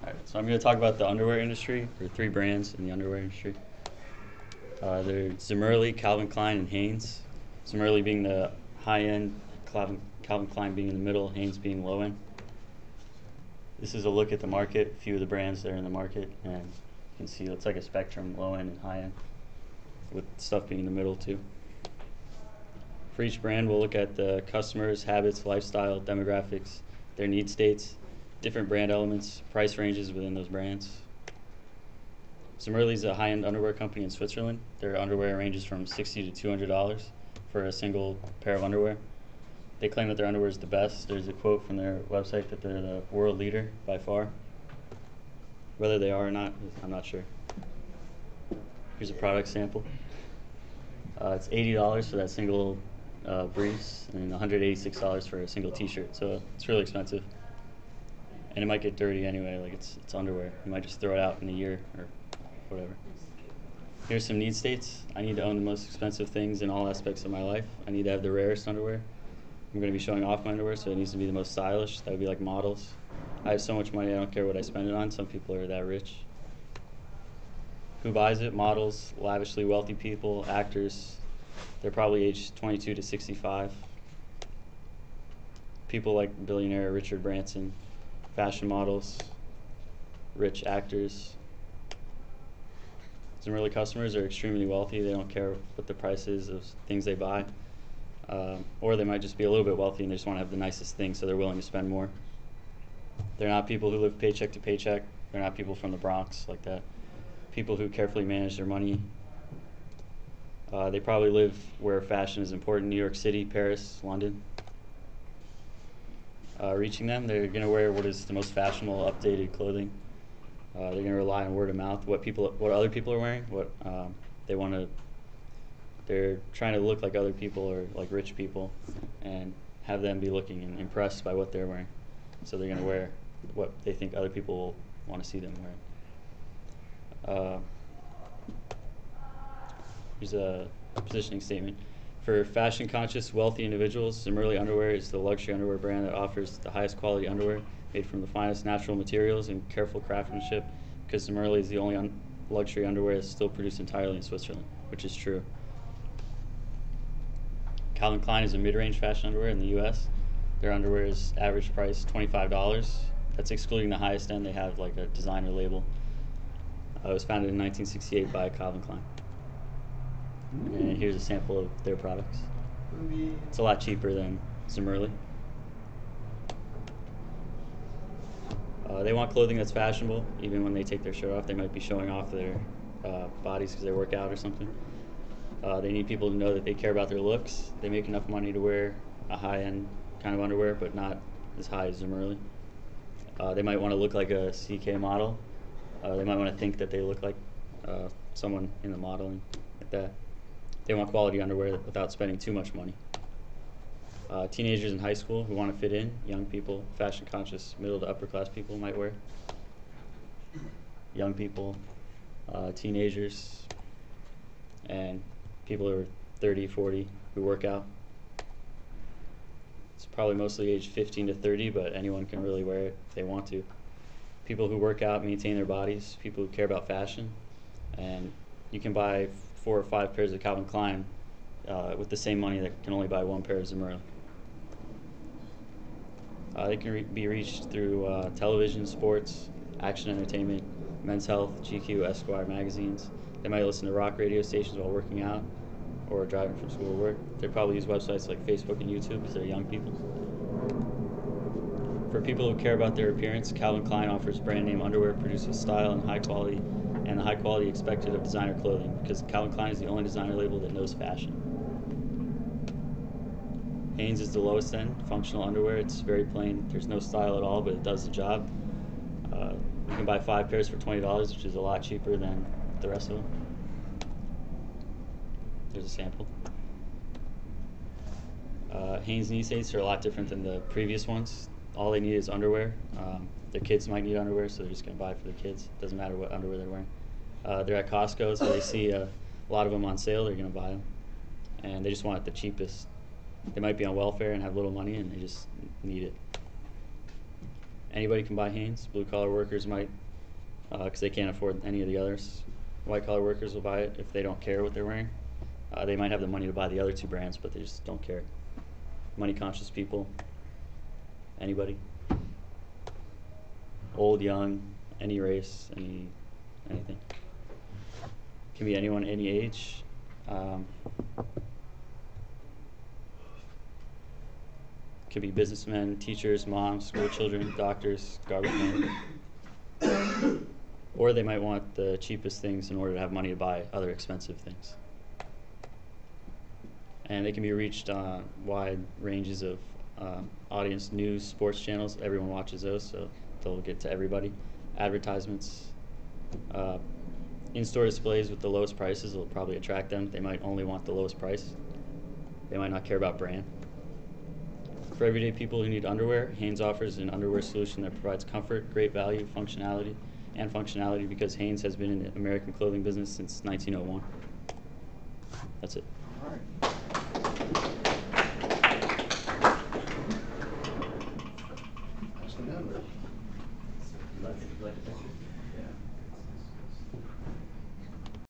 Alright, so I'm going to talk about the underwear industry, or three brands in the underwear industry. They're Zimmerli, Calvin Klein, and Hanes. Zimmerli being the high end, Calvin Klein being in the middle, Hanes being low end. This is a look at the market, a few of the brands that are in the market, and you can see it's like a spectrum, low end and high end, with stuff being in the middle too. For each brand, we'll look at the customers, habits, lifestyle, demographics, their need states, different brand elements, price ranges within those brands. Zimmerli is a high-end underwear company in Switzerland. Their underwear ranges from $60 to $200 for a single pair of underwear. They claim that their underwear is the best. There's a quote from their website that they're the world leader by far. Whether they are or not, I'm not sure. Here's a product sample. It's $80 for that single briefs and $186 for a single t-shirt, so it's really expensive. And it might get dirty anyway, like it's underwear. You might just throw it out in a year or whatever. Here's some need states. I need to own the most expensive things in all aspects of my life. I need to have the rarest underwear. I'm going to be showing off my underwear, so it needs to be the most stylish. That would be like models. I have so much money, I don't care what I spend it on. Some people are that rich. Who buys it? Models, lavishly wealthy people, actors. They're probably aged 22 to 65. People like billionaire Richard Branson, fashion models, rich actors. Zimmerli customers are extremely wealthy. They don't care what the price is of things they buy. Or they might just be a little bit wealthy and they just want to have the nicest thing, so they're willing to spend more. They're not people who live paycheck to paycheck. They're not people from the Bronx like that. People who carefully manage their money. They probably live where fashion is important: New York City, Paris, London. Reaching them, they're going to wear what is the most fashionable, updated clothing. They're going to rely on word of mouth, what other people are wearing, what they want to. They're trying to look like other people or like rich people, and have them be looking and impressed by what they're wearing. So they're going to wear what they think other people will want to see them wearing. Here's a positioning statement. For fashion-conscious, wealthy individuals, Zimmerli Underwear is the luxury underwear brand that offers the highest quality underwear made from the finest natural materials and careful craftsmanship, because Zimmerli is the only luxury underwear that's still produced entirely in Switzerland, which is true. Calvin Klein is a mid-range fashion underwear in the U.S. Their underwear is average price $25. That's excluding the highest end. They have like a designer label. It was founded in 1968 by Calvin Klein. And here's a sample of their products. It's a lot cheaper than Zimmerli. They want clothing that's fashionable. Even when they take their shirt off, they might be showing off their bodies because they work out or something. They need people to know that they care about their looks. They make enough money to wear a high-end kind of underwear, but not as high as Zimmerli. They might want to look like a CK model. They might want to think that they look like someone in the modeling, like that. They want quality underwear without spending too much money. Teenagers in high school who want to fit in, young people, fashion-conscious, middle to upper-class people might wear. Young people, teenagers, and people who are 30, 40 who work out. It's probably mostly aged 15 to 30, but anyone can really wear it if they want to. People who work out, maintain their bodies, people who care about fashion, and you can buy 4 or 5 pairs of Calvin Klein with the same money that can only buy 1 pair of Zimmerli. They can be reached through television, sports, action entertainment, Men's Health, GQ, Esquire magazines. They might listen to rock radio stations while working out or driving from school or work. They probably use websites like Facebook and YouTube because they're young people. For people who care about their appearance, Calvin Klein offers brand name underwear produced with style and high quality, and the high quality expected of designer clothing, because Calvin Klein is the only designer label that knows fashion. Hanes is the lowest end, functional underwear. It's very plain. There's no style at all, but it does the job. You can buy 5 pairs for $20, which is a lot cheaper than the rest of them. There's a sample. Hanes need states are a lot different than the previous ones. All they need is underwear. Their kids might need underwear, so they're just going to buy it for the kids. Doesn't matter what underwear they're wearing. They're at Costco, so they see a lot of them on sale. They're going to buy them, and they just want it the cheapest. They might be on welfare and have little money, and they just need it. Anybody can buy Hanes. Blue collar workers might, because they can't afford any of the others. White collar workers will buy it if they don't care what they're wearing. They might have the money to buy the other two brands, but they just don't care. Money conscious people. Anybody. Old, young, any race, anything. Can be anyone, any age. Could be businessmen, teachers, moms, school children, doctors, garbage men. Or they might want the cheapest things in order to have money to buy other expensive things. And they can be reached on wide ranges of audience, news, sports channels. Everyone watches those, so they'll get to everybody. Advertisements, in-store displays with the lowest prices will probably attract them. They might only want the lowest price. They might not care about brand. For everyday people who need underwear, Hanes offers an underwear solution that provides comfort, great value, functionality because Hanes has been in the American clothing business since 1901. That's it. All right.